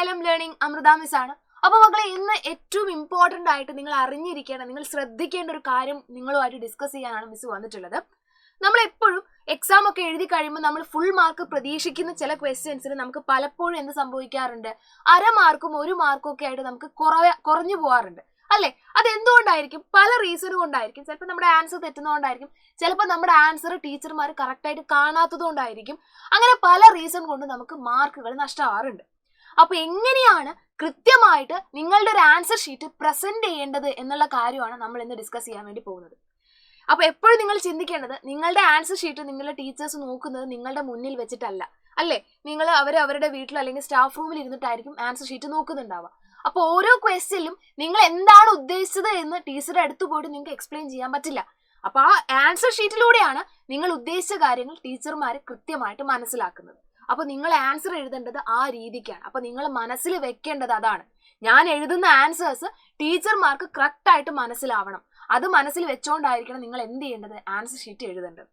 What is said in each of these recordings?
ഗുരുകുലം learning Amrita miss ആണ്. അപ്പോൾ മക്കളെ, ഇന്ന് ഏറ്റവും ഇമ്പോർട്ടൻ്റ് ആയിട്ട് നിങ്ങൾ അറിഞ്ഞിരിക്കേണ്ട, നിങ്ങൾ ശ്രദ്ധിക്കേണ്ട ഒരു കാര്യം നിങ്ങളുമായിട്ട് ഡിസ്കസ് ചെയ്യാനാണ് മിസ് വന്നിട്ടുള്ളത്. നമ്മൾ എപ്പോഴും എക്സാം ഒക്കെ എഴുതി കഴിയുമ്പോൾ നമ്മൾ ഫുൾ മാർക്ക് പ്രതീക്ഷിക്കുന്ന ചില ക്വസ്റ്റ്യൻസിന് നമുക്ക് പലപ്പോഴും എന്ത് സംഭവിക്കാറുണ്ട്, അര മാർക്കും 1 മാർക്കും ഒക്കെ ആയിട്ട് നമുക്ക് കുറഞ്ഞു പോകാറുണ്ട് അല്ലേ? അതെന്തുകൊണ്ടായിരിക്കും? പല റീസൺ കൊണ്ടായിരിക്കും. ചിലപ്പോൾ നമ്മുടെ ആൻസർ തെറ്റുന്നതുകൊണ്ടായിരിക്കും, ചിലപ്പോൾ നമ്മുടെ ആൻസർ ടീച്ചർമാർ കറക്റ്റായിട്ട് കാണാത്തത് കൊണ്ടായിരിക്കും. അങ്ങനെ പല റീസൺ കൊണ്ട് നമുക്ക് മാർക്കുകൾ നഷ്ടമാകാറുണ്ട്. അപ്പൊ എങ്ങനെയാണ് കൃത്യമായിട്ട് നിങ്ങളുടെ ഒരു ആൻസർ ഷീറ്റ് പ്രസന്റ് ചെയ്യേണ്ടത് എന്നുള്ള കാര്യമാണ് നമ്മൾ ഇന്ന് ഡിസ്കസ് ചെയ്യാൻ വേണ്ടി പോകുന്നത്. അപ്പൊ എപ്പോഴും നിങ്ങൾ ചിന്തിക്കേണ്ടത്, നിങ്ങളുടെ ആൻസർ ഷീറ്റ് നിങ്ങളുടെ ടീച്ചേഴ്സ് നോക്കുന്നത് നിങ്ങളുടെ മുന്നിൽ വെച്ചിട്ടല്ല അല്ലേ? നിങ്ങൾ അവരുടെ വീട്ടിൽ അല്ലെങ്കിൽ സ്റ്റാഫ് റൂമിൽ ഇരുന്നിട്ടായിരിക്കും ആൻസർ ഷീറ്റ് നോക്കുന്നുണ്ടാവുക. അപ്പോൾ ഓരോ ക്വസ്റ്റ്യനിലും നിങ്ങൾ എന്താണ് ഉദ്ദേശിച്ചത് എന്ന് ടീച്ചറുടെ അടുത്ത് പോയിട്ട് നിങ്ങൾക്ക് എക്സ്പ്ലെയിൻ ചെയ്യാൻ പറ്റില്ല. അപ്പൊ ആ ആൻസർ ഷീറ്റിലൂടെയാണ് നിങ്ങൾ ഉദ്ദേശിച്ച കാര്യങ്ങൾ ടീച്ചർമാർ കൃത്യമായിട്ട് മനസ്സിലാക്കുന്നത്. അപ്പൊ നിങ്ങൾ ആൻസർ എഴുതേണ്ടത് ആ രീതിക്കാണ്. അപ്പൊ നിങ്ങൾ മനസ്സിൽ വെക്കേണ്ടത് അതാണ്, ഞാൻ എഴുതുന്ന ആൻസേഴ്സ് ടീച്ചർമാർക്ക് കറക്റ്റ് ആയിട്ട് മനസ്സിലാവണം. അത് മനസ്സിൽ വെച്ചോണ്ടായിരിക്കണം നിങ്ങൾ എന്ത് ചെയ്യേണ്ടത്, ആൻസർ ഷീറ്റ് എഴുതേണ്ടത്.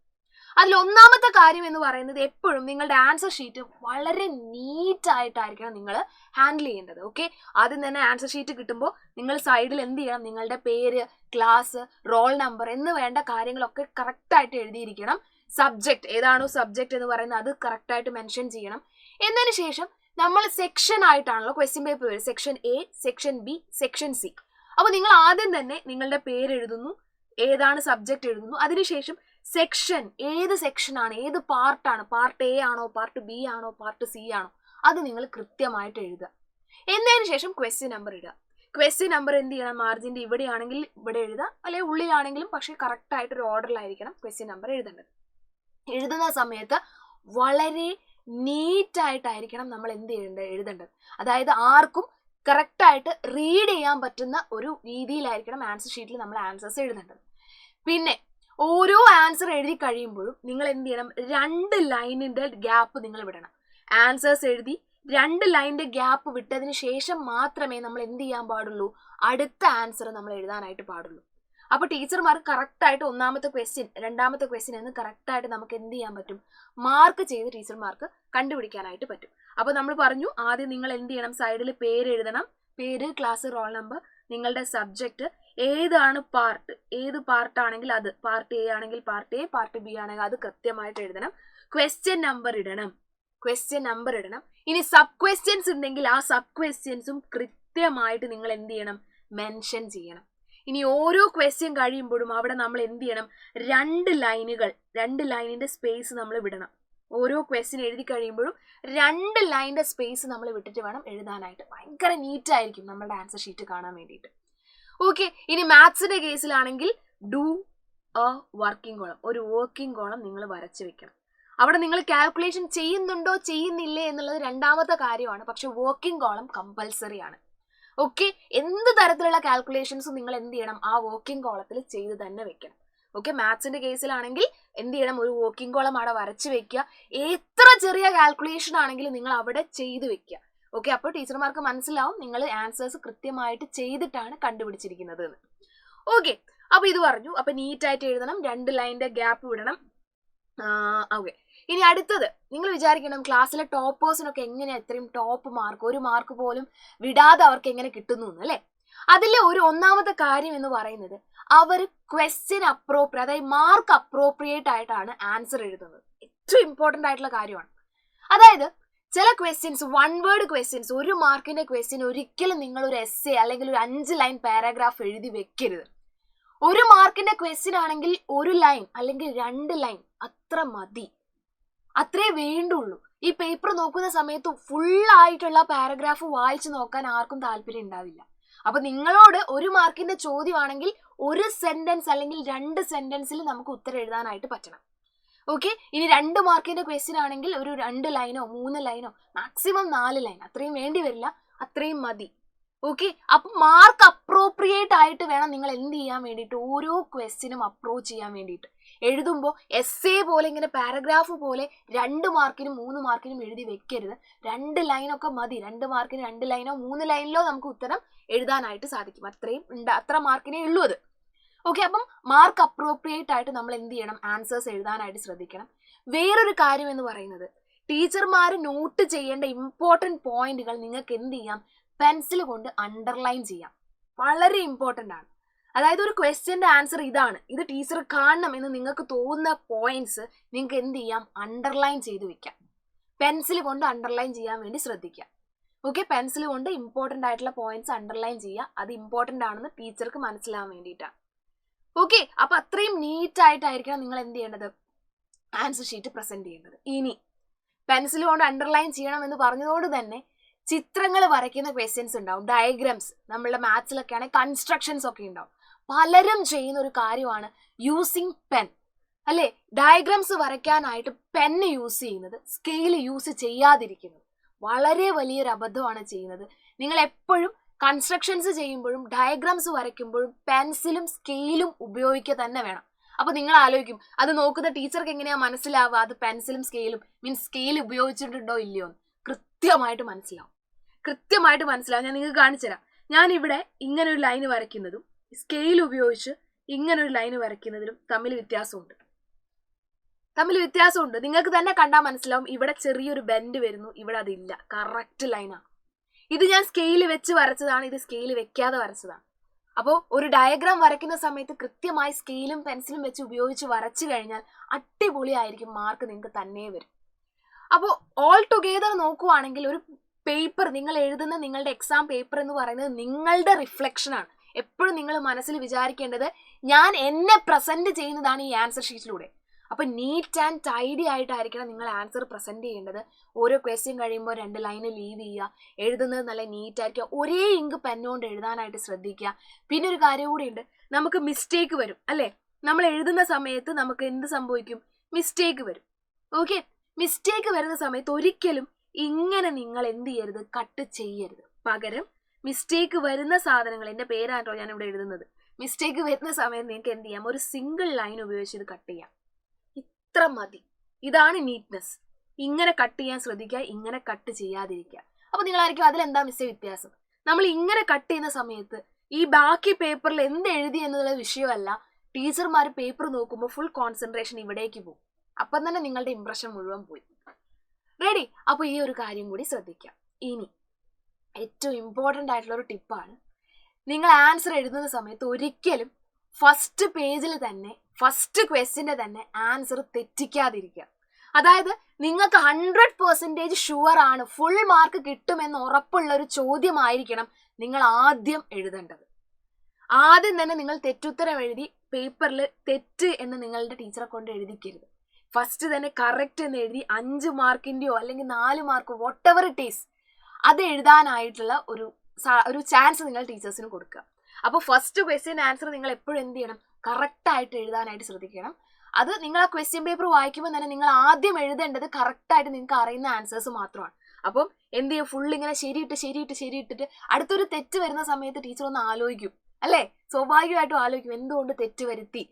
അതിൽ ഒന്നാമത്തെ കാര്യം എന്ന് പറയുന്നത്, എപ്പോഴും നിങ്ങളുടെ ആൻസർ ഷീറ്റ് വളരെ നീറ്റ് ആയിട്ടായിരിക്കണം നിങ്ങൾ ഹാൻഡിൽ ചെയ്യേണ്ടത്. ഓക്കെ, ആദ്യം തന്നെ ആൻസർ ഷീറ്റ് കിട്ടുമ്പോൾ നിങ്ങൾ സൈഡിൽ എന്ത് ചെയ്യണം, നിങ്ങളുടെ പേര്, ക്ലാസ്, റോൾ നമ്പർ എന്ന് വേണ്ട കാര്യങ്ങളൊക്കെ കറക്റ്റായിട്ട് എഴുതിയിരിക്കണം. സബ്ജക്ട് ഏതാണോ സബ്ജക്ട് എന്ന് പറയുന്നത് അത് കറക്റ്റായിട്ട് മെൻഷൻ ചെയ്യണം. എന്നതിന് ശേഷം നമ്മൾ സെക്ഷൻ ആയിട്ടാണല്ലോ ക്വസ്റ്റ്യൻ പേപ്പർ വരും. Section A, section B, section C. അപ്പോൾ നിങ്ങൾ ആദ്യം തന്നെ നിങ്ങളുടെ പേര് എഴുതുന്നു, ഏതാണ് സബ്ജക്ട് എഴുതുന്നു, അതിനുശേഷം സെക്ഷൻ, ഏത് സെക്ഷനാണ്, ഏത് പാർട്ടാണ്, പാർട്ട് എ ആണോ, പാർട്ട് ബി ആണോ, പാർട്ട് സി ആണോ, അത് നിങ്ങൾ കൃത്യമായിട്ട് എഴുതുക. എന്നതിന് ശേഷം ക്വസ്റ്റ്യൻ നമ്പർ ഇടുക. ക്വസ്റ്റ്യൻ നമ്പർ എന്ത് ചെയ്യണം, മാർജിൻ്റെ ഇവിടെയാണെങ്കിൽ ഇവിടെ എഴുതുക, അല്ലെങ്കിൽ ഉള്ളിലാണെങ്കിലും, പക്ഷേ കറക്റ്റായിട്ട് ഒരു ഓർഡറിലായിരിക്കണം ക്വസ്റ്റ്യൻ നമ്പർ എഴുതേണ്ടത്. എഴുതുന്ന സമയത്ത് വളരെ നീറ്റായിട്ടായിരിക്കണം നമ്മൾ എന്ത് എഴുതേണ്ടത്. അതായത് ആർക്കും കറക്റ്റായിട്ട് റീഡ് ചെയ്യാൻ പറ്റുന്ന ഒരു രീതിയിലായിരിക്കണം ആൻസർ ഷീറ്റിൽ നമ്മൾ ആൻസേഴ്സ് എഴുതേണ്ടത്. പിന്നെ ഓരോ ആൻസർ എഴുതി കഴിയുമ്പോഴും നിങ്ങൾ എന്ത് ചെയ്യണം, 2 ലൈനിൻ്റെ ഗ്യാപ്പ് നിങ്ങൾ വിടണം. ആൻസേഴ്സ് എഴുതി 2 ലൈനിൻ്റെ ഗ്യാപ്പ് വിട്ടതിന് ശേഷം മാത്രമേ നമ്മൾ എന്ത് ചെയ്യാൻ പാടുള്ളൂ, അടുത്ത ആൻസർ നമ്മൾ എഴുതാനായിട്ട് പാടുള്ളൂ. അപ്പോൾ ടീച്ചർമാർക്ക് കറക്റ്റായിട്ട് ഒന്നാമത്തെ ക്വസ്റ്റ്യൻ, രണ്ടാമത്തെ ക്വസ്റ്റ്യൻ എന്ന് കറക്റ്റായിട്ട് നമുക്ക് എന്ത് ചെയ്യാൻ പറ്റും, മാർക്ക് ചെയ്ത് ടീച്ചർമാർക്ക് കണ്ടുപിടിക്കാനായിട്ട് പറ്റും. അപ്പോൾ നമ്മൾ പറഞ്ഞു, ആദ്യം നിങ്ങൾ എന്ത് ചെയ്യണം, സൈഡിൽ പേര് എഴുതണം. പേര്, ക്ലാസ്, റോൾ നമ്പർ, നിങ്ങളുടെ സബ്ജക്റ്റ്, ഏതാണ് പാർട്ട്, ഏത് പാർട്ടാണെങ്കിൽ അത്, പാർട്ട് എ ആണെങ്കിൽ പാർട്ട് എ, പാർട്ട് ബി ആണെങ്കിൽ അത് കൃത്യമായിട്ട് എഴുതണം. ക്വസ്റ്റ്യൻ നമ്പർ ഇടണം. ഇനി സബ് ക്വസ്റ്റ്യൻസ് ഉണ്ടെങ്കിൽ ആ സബ് ക്വസ്റ്റ്യൻസും കൃത്യമായിട്ട് നിങ്ങൾ എന്ത് ചെയ്യണം, മെൻഷൻ ചെയ്യണം. ഇനി ഓരോ ക്വസ്റ്റ്യൻ കഴിയുമ്പോഴും അവിടെ നമ്മൾ എന്ത് ചെയ്യണം, 2 ലൈനിന്റെ സ്പേസ് നമ്മൾ വിടണം. ഓരോ ക്വസ്റ്റ്യൻ എഴുതി കഴിയുമ്പോഴും 2 ലൈനിന്റെ സ്പേസ് നമ്മൾ വിട്ടിട്ട് വേണം എഴുതാനായിട്ട്. ഭയങ്കര നീറ്റായിരിക്കും നമ്മുടെ ആൻസർ ഷീറ്റ് കാണാൻ വേണ്ടിയിട്ട്. ഓക്കെ, ഇനി മാത്സിന്റെ കേസിലാണെങ്കിൽ ഡു എ വർക്കിംഗ് കോളം, ഒരു വർക്കിംഗ് കോളം നിങ്ങൾ വരച്ച് വെക്കണം. അവിടെ നിങ്ങൾ കാൽക്കുലേഷൻ ചെയ്യുന്നുണ്ടോ ചെയ്യുന്നില്ലേ എന്നുള്ളത് രണ്ടാമത്തെ കാര്യമാണ്, പക്ഷെ വർക്കിംഗ് കോളം കമ്പൽസറി ആണ്. ഓക്കെ, എന്ത് തരത്തിലുള്ള കാൽക്കുലേഷൻസും നിങ്ങൾ എന്ത് ചെയ്യണം, ആ വർക്കിംഗ് കോളത്തിൽ ചെയ്ത് തന്നെ വെക്കണം. ഓക്കെ, മാത്സിന്റെ കേസിലാണെങ്കിൽ എന്ത് ചെയ്യണം, ഒരു വർക്കിംഗ് കോളം അവിടെ വരച്ച് വെക്കുക. എത്ര ചെറിയ കാൽക്കുലേഷൻ ആണെങ്കിലും നിങ്ങൾ അവിടെ ചെയ്ത് വെക്കുക. ഓക്കെ, അപ്പോൾ ടീച്ചർമാർക്ക് മനസ്സിലാവും നിങ്ങൾ ആൻസേഴ്സ് കൃത്യമായിട്ട് ചെയ്തിട്ടാണ് കണ്ടുപിടിച്ചിരിക്കുന്നത് എന്ന്. ഓക്കെ, അപ്പോൾ ഇത് പറഞ്ഞു. അപ്പോൾ നീറ്റായിട്ട് എഴുതണം, 2 ലൈനിന്റെ ഗ്യാപ്പ് വിടണം. ഓക്കെ, ഇനി അടുത്തത് നിങ്ങൾ വിചാരിക്കണം, ക്ലാസ്സിലെ ടോപ്പേഴ്സിനൊക്കെ എങ്ങനെയാണ് ഇത്രയും ടോപ്പ് മാർക്ക്, 1 മാർക്ക് പോലും വിടാതെ അവർക്ക് എങ്ങനെ കിട്ടുന്നു അല്ലേ? അതിലെ ഒന്നാമത്തെ കാര്യം എന്ന് പറയുന്നത്, അവർ ക്വസ്റ്റ്യൻ അപ്രോപ്രിയേറ്റ്, അതായത് മാർക്ക് അപ്രോപ്രിയേറ്റ് ആയിട്ടാണ് ആൻസർ എഴുതുന്നത്. ഏറ്റവും ഇമ്പോർട്ടൻ്റ് ആയിട്ടുള്ള കാര്യമാണ്. അതായത് ചില ക്വസ്റ്റ്യൻസ്, 1 വേർഡ് ക്വസ്റ്റ്യൻസ്, 1 മാർക്കിന്റെ ക്വസ്റ്റ്യൻ ഒരിക്കലും നിങ്ങൾ ഒരു എസ്സേ അല്ലെങ്കിൽ ഒരു 5 ലൈൻ പാരാഗ്രാഫ് എഴുതി വെക്കരുത്. 1 മാർക്കിന്റെ ക്വസ്റ്റ്യൻ ആണെങ്കിൽ 1 ലൈൻ അല്ലെങ്കിൽ 2 ലൈൻ അത്ര മതി, അത്രേ വേണ്ടുള്ളൂ. ഈ പേപ്പർ നോക്കുന്ന സമയത്ത് ഫുള്ളായിട്ടുള്ള പാരഗ്രാഫ് വായിച്ചു നോക്കാൻ ആർക്കും താല്പര്യം ഉണ്ടാവില്ല. അപ്പൊ നിങ്ങളോട് 1 മാർക്കിന്റെ ചോദ്യമാണെങ്കിൽ 1 സെന്റൻസ് അല്ലെങ്കിൽ 2 സെന്റൻസിൽ നമുക്ക് ഉത്തരം എഴുതാനായിട്ട് പറ്റണം. ഓക്കെ, ഇനി 2 മാർക്കിന്റെ ക്വസ്റ്റ്യൻ ആണെങ്കിൽ ഒരു 2 ലൈനോ 3 ലൈനോ മാക്സിമം 4 ലൈൻ, അത്രയും വേണ്ടി വരില്ല, അത്രയും മതി. ഓക്കെ, അപ്പൊ മാർക്ക് അപ്രോപ്രിയേറ്റ് ആയിട്ട് വേണം നിങ്ങൾ എന്ത് ചെയ്യാൻ വേണ്ടിയിട്ട്, ഓരോ ക്വസ്റ്റ്യനും അപ്രോച്ച് ചെയ്യാൻ വേണ്ടിയിട്ട്. എഴുതുമ്പോൾ എസ്സേ പോലെ ഇങ്ങനെ പാരഗ്രാഫ് പോലെ 2 മാർക്കിനും 3 മാർക്കിനും എഴുതി വെക്കരുത്. 2 ലൈനൊക്കെ മതി. 2 മാർക്കിന് 2 ലൈനോ 3 ലൈനിലോ നമുക്ക് ഉത്തരം എഴുതാനായിട്ട് സാധിക്കും. അത്ര മാർക്കിനേ ഉള്ളൂ അത്. ഓക്കെ, അപ്പം മാർക്ക് അപ്രോപ്രിയേറ്റ് ആയിട്ട് നമ്മൾ എന്ത് ചെയ്യണം, ആൻസേഴ്സ് എഴുതാനായിട്ട് ശ്രദ്ധിക്കണം. വേറൊരു കാര്യം എന്ന് പറയുന്നത്, ടീച്ചർമാർ നോട്ട് ചെയ്യേണ്ട ഇമ്പോർട്ടൻറ്റ് പോയിന്റുകൾ നിങ്ങൾക്ക് എന്ത് ചെയ്യാം, പെൻസിൽ കൊണ്ട് അണ്ടർലൈൻ ചെയ്യാം. വളരെ ഇമ്പോർട്ടൻ്റ് ആണ്. അതായത് ഒരു ക്വസ്റ്റ്യൻ്റെ ആൻസർ ഇതാണ്, ഇത് ടീച്ചർ കാണണം എന്ന് നിങ്ങൾക്ക് തോന്നുന്ന പോയിന്റ്സ് നിങ്ങൾക്ക് എന്ത് ചെയ്യാം, അണ്ടർലൈൻ ചെയ്ത് വെക്കാം. പെൻസിൽ കൊണ്ട് അണ്ടർലൈൻ ചെയ്യാൻ വേണ്ടി ശ്രദ്ധിക്കുക. ഓക്കെ, പെൻസിൽ കൊണ്ട് ഇമ്പോർട്ടൻ്റ് ആയിട്ടുള്ള പോയിന്റ്സ് അണ്ടർലൈൻ ചെയ്യുക. അത് ഇമ്പോർട്ടൻ്റ് ആണെന്ന് ടീച്ചർക്ക് മനസ്സിലാവാൻ വേണ്ടിയിട്ടാണ്. ഓക്കെ, അപ്പൊ അത്രയും നീറ്റായിട്ടായിരിക്കണം നിങ്ങൾ എന്ത് ചെയ്യേണ്ടത്, ആൻസർ ഷീറ്റ് പ്രസന്റ് ചെയ്യേണ്ടത്. ഇനി പെൻസിൽ കൊണ്ട് അണ്ടർലൈൻ ചെയ്യണം എന്ന് പറഞ്ഞതുകൊണ്ട് തന്നെ ചിത്രങ്ങൾ വരയ്ക്കുന്ന ക്വസ്റ്റ്യൻസ് ഉണ്ടാവും, ഡയഗ്രാംസ്. നമ്മളുടെ മാത്സിലൊക്കെ ആണെങ്കിൽ കൺസ്ട്രക്ഷൻസ് ഒക്കെ ഉണ്ടാവും. പലരും ചെയ്യുന്ന ഒരു കാര്യമാണ് യൂസിങ് പെൻ, അല്ലേ? ഡയഗ്രാംസ് വരയ്ക്കാനായിട്ട് പെന്ന് യൂസ് ചെയ്യുന്നത്, സ്കെയിൽ യൂസ് ചെയ്യാതിരിക്കുന്നത് വളരെ വലിയൊരു അബദ്ധമാണ് ചെയ്യുന്നത്. നിങ്ങൾ എപ്പോഴും കൺസ്ട്രക്ഷൻസ് ചെയ്യുമ്പോഴും ഡയഗ്രാംസ് വരയ്ക്കുമ്പോഴും പെൻസിലും സ്കെയിലും ഉപയോഗിക്കുക തന്നെ വേണം. അപ്പൊ നിങ്ങൾ ആലോചിക്കും, അത് നോക്കുന്ന ടീച്ചർക്ക് എങ്ങനെയാ മനസ്സിലാവുക അത് പെൻസിലും സ്കെയിലും മീൻസ് സ്കെയിൽ ഉപയോഗിച്ചിട്ടുണ്ടോ ഇല്ലയോ എന്ന്? കൃത്യമായിട്ട് മനസ്സിലാവും. ഞാൻ നിങ്ങൾക്ക് കാണിച്ചു തരാം. ഞാൻ ഇവിടെ ഇങ്ങനെ ഒരു ലൈന് വരയ്ക്കുന്നതും സ്കെയിൽ ഉപയോഗിച്ച് ഇങ്ങനെ ഒരു ലൈന് വരയ്ക്കുന്നതിലും തമ്മിൽ വ്യത്യാസമുണ്ട്. നിങ്ങൾക്ക് തന്നെ കണ്ടാൽ മനസ്സിലാവും. ഇവിടെ ചെറിയൊരു ബെൻഡ് വരുന്നു, ഇവിടെ അതില്ല. കറക്റ്റ് ലൈനാണ്. ഇത് ഞാൻ സ്കെയിൽ വെച്ച് വരച്ചതാണ്, ഇത് സ്കെയിൽ വെക്കാതെ വരച്ചതാണ്. അപ്പോൾ ഒരു ഡയഗ്രാം വരയ്ക്കുന്ന സമയത്ത് കൃത്യമായി സ്കെയിലും പെൻസിലും വെച്ച് ഉപയോഗിച്ച് വരച്ചു കഴിഞ്ഞാൽ അടിപൊളിയായിരിക്കും, മാർക്ക് നിങ്ങൾക്ക് തന്നെ വരും. അപ്പോൾ ഓൾ ടുഗെദർ നോക്കുവാണെങ്കിൽ ഒരു പേപ്പർ, നിങ്ങൾ എഴുതുന്ന നിങ്ങളുടെ എക്സാം പേപ്പർ എന്ന് പറയുന്നത് നിങ്ങളുടെ റിഫ്ലക്ഷനാണ്. എപ്പോഴും നിങ്ങൾ മനസ്സിൽ വിചാരിക്കേണ്ടത് ഞാൻ എന്നെ പ്രസന്റ് ചെയ്യുന്നതാണ് ഈ ആൻസർ ഷീറ്റിലൂടെ. അപ്പൊ നീറ്റ് ആൻഡ് ടൈഡി ആയിട്ടായിരിക്കണം നിങ്ങൾ ആൻസർ പ്രസന്റ് ചെയ്യേണ്ടത്. ഓരോ ക്വസ്റ്റ്യൻ കഴിയുമ്പോൾ 2 ലൈന് ലീവ് ചെയ്യുക. എഴുതുന്നത് നല്ല നീറ്റ് ആയിരിക്കുക. ഒരേ ഇങ്ക് പെന്നുകൊണ്ട് എഴുതാനായിട്ട് ശ്രദ്ധിക്കുക. പിന്നെ ഒരു കാര്യം കൂടിയുണ്ട്, നമുക്ക് മിസ്റ്റേക്ക് വരും, അല്ലേ? നമ്മൾ എഴുതുന്ന സമയത്ത് നമുക്ക് എന്ത് സംഭവിക്കും, മിസ്റ്റേക്ക് വരും. ഓക്കെ, മിസ്റ്റേക്ക് വരുന്ന സമയത്ത് ഒരിക്കലും ഇങ്ങനെ നിങ്ങൾ എന്ത് ചെയ്യരുത്, കട്ട് ചെയ്യരുത്. പകരം മിസ്റ്റേക്ക് വരുന്ന സാധനങ്ങൾ, എൻ്റെ പേരാണോ ഞാൻ ഇവിടെ എഴുതുന്നത്, മിസ്റ്റേക്ക് വരുന്ന സമയത്ത് നിങ്ങൾക്ക് എന്ത് ചെയ്യാം, ഒരു സിംഗിൾ ലൈൻ ഉപയോഗിച്ച് ഇത് കട്ട് ചെയ്യാം. ഇത്ര മതി. ഇതാണ് നീറ്റ്നെസ്. ഇങ്ങനെ കട്ട് ചെയ്യാൻ ശ്രദ്ധിക്കുക, ഇങ്ങനെ കട്ട് ചെയ്യാതിരിക്കുക. അപ്പൊ നിങ്ങളായിരിക്കും അതിലെന്താ മിസ്റ്റേക്ക് വ്യത്യാസം. നമ്മൾ ഇങ്ങനെ കട്ട് ചെയ്യുന്ന സമയത്ത് ഈ ബാക്കി പേപ്പറിൽ എന്ത് എഴുതി എന്നുള്ള വിഷയമല്ല, ടീച്ചർമാർ പേപ്പർ നോക്കുമ്പോൾ ഫുൾ കോൺസെൻട്രേഷൻ ഇവിടേക്ക് പോകും. അപ്പം തന്നെ നിങ്ങളുടെ ഇംപ്രഷൻ മുഴുവൻ പോയി. റെഡി? അപ്പൊ ഈ ഒരു കാര്യം കൂടി ശ്രദ്ധിക്കാം. ഇനി ഏറ്റവും ഇമ്പോർട്ടൻ്റ് ആയിട്ടുള്ള ഒരു ടിപ്പാണ്, നിങ്ങൾ ആൻസർ എഴുതുന്ന സമയത്ത് ഒരിക്കലും ഫസ്റ്റ് പേജിൽ തന്നെ ഫസ്റ്റ് ക്വസ്റ്റ്യൻ്റെ തന്നെ ആൻസർ തെറ്റിക്കാതിരിക്കുക. അതായത് നിങ്ങൾക്ക് 100% ഷുവർ ആണ്, ഫുൾ മാർക്ക് കിട്ടുമെന്ന് ഉറപ്പുള്ള ഒരു ചോദ്യമായിരിക്കണം നിങ്ങൾ ആദ്യം എഴുതേണ്ടത്. ആദ്യം തന്നെ നിങ്ങൾ തെറ്റുത്തരം എഴുതി പേപ്പറിൽ തെറ്റ് എന്ന് നിങ്ങളുടെ ടീച്ചറെ കൊണ്ട് എഴുതിക്കരുത്. ഫസ്റ്റ് തന്നെ കറക്റ്റ് എന്ന് എഴുതി 5 മാർക്കിൻ്റെയോ അല്ലെങ്കിൽ 4 mark what ever it is അത് എഴുതാനായിട്ടുള്ള ഒരു ചാൻസ് നിങ്ങൾ ടീച്ചേഴ്സിന് കൊടുക്കുക. അപ്പോൾ ഫസ്റ്റ് ക്വസ്റ്റ്യൻ ആൻസർ നിങ്ങൾ എപ്പോഴും എന്ത് ചെയ്യണം, കറക്റ്റായിട്ട് എഴുതാനായിട്ട് ശ്രദ്ധിക്കണം. അത് നിങ്ങൾ ആ ക്വസ്റ്റ്യൻ പേപ്പർ വായിക്കുമ്പോൾ തന്നെ നിങ്ങൾ ആദ്യം എഴുതേണ്ടത് കറക്റ്റായിട്ട് നിങ്ങൾക്ക് അറിയുന്ന ആൻസേഴ്സ് മാത്രമാണ്. അപ്പം എന്ത് ചെയ്യും, ഫുൾ ഇങ്ങനെ ശരിയിട്ടിട്ട് അടുത്തൊരു തെറ്റ് വരുന്ന സമയത്ത് ടീച്ചർ ഒന്ന് ആലോചിക്കും, അല്ലേ? സ്വാഭാവികമായിട്ടും ആലോചിക്കും എന്തുകൊണ്ട് തെറ്റ് വരുത്തി.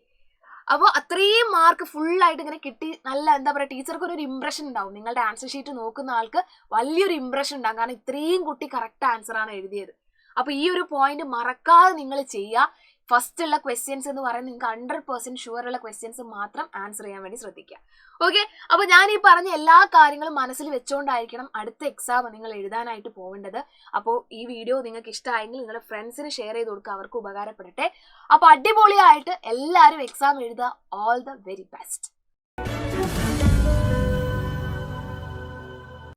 അപ്പോൾ അത്രയും മാർക്ക് ഫുള്ളായിട്ട് ഇങ്ങനെ കിട്ടി, നല്ല എന്താ പറയുക, ടീച്ചർക്ക് ഒരു ഇംപ്രഷൻ ഉണ്ടാവും. നിങ്ങളുടെ ആൻസർ ഷീറ്റ് നോക്കുന്ന ആൾക്ക് വലിയൊരു ഇംപ്രഷൻ ഉണ്ടാകും, കാരണം ഇത്രയും കുട്ടി കറക്റ്റ് ആൻസറാണ് എഴുതിയത്. അപ്പോൾ ഈ ഒരു പോയിന്റ് മറക്കാതെ നിങ്ങൾ ചെയ്യുക. ഫസ്റ്റ് ഉള്ള ക്വസ്റ്റ്യൻസ് എന്ന് പറയുന്നത് നിങ്ങൾക്ക് 100% ഷുവർ ഉള്ള ക്വസ്റ്റ്യൻസ് മാത്രം ആൻസർ ചെയ്യാൻ വേണ്ടി ശ്രദ്ധിക്കുക. ഓക്കെ, അപ്പോൾ ഞാൻ ഈ പറഞ്ഞ എല്ലാ കാര്യങ്ങളും മനസ്സിൽ വെച്ചുകൊണ്ടായിരിക്കണം അടുത്ത എക്സാം നിങ്ങൾ എഴുതാനായിട്ട് പോകേണ്ടത്. അപ്പോൾ ഈ വീഡിയോ നിങ്ങൾക്ക് ഇഷ്ടമായെങ്കിൽ നിങ്ങളുടെ ഫ്രണ്ട്സിന് ഷെയർ ചെയ്ത് കൊടുക്കുക, അവർക്ക് ഉപകാരപ്പെടട്ടെ. അപ്പോൾ അടിപൊളിയായിട്ട് എല്ലാവരും എക്സാം എഴുതുക. All the very best.